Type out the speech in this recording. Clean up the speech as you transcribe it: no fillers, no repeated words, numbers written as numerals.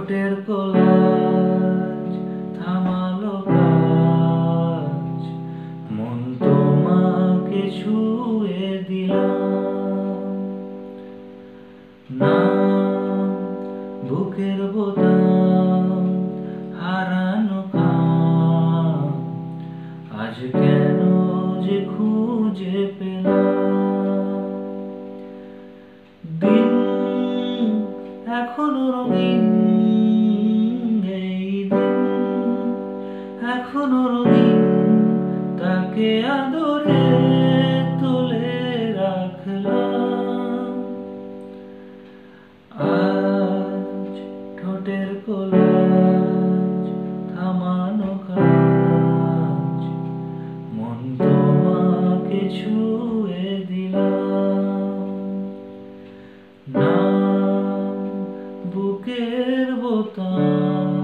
ঠোঁটের কোলাজ থামালো কাজ, মন তোমাকে ছুঁয়ে দিলাম। নাম বুকের বোতাম হারানো কাম, আজ কেন যে খুঁজে পেলাম। দিন এখনো রঙিন, এই দিন এখনো রঙিন, তাকে আদরে তুলে রাখলাম। আজ ঠোঁটের কোলাজ থামানো কাজ, মন তোমাকে ছুঁয়ে দিলাম। নাম বুকের বোতাম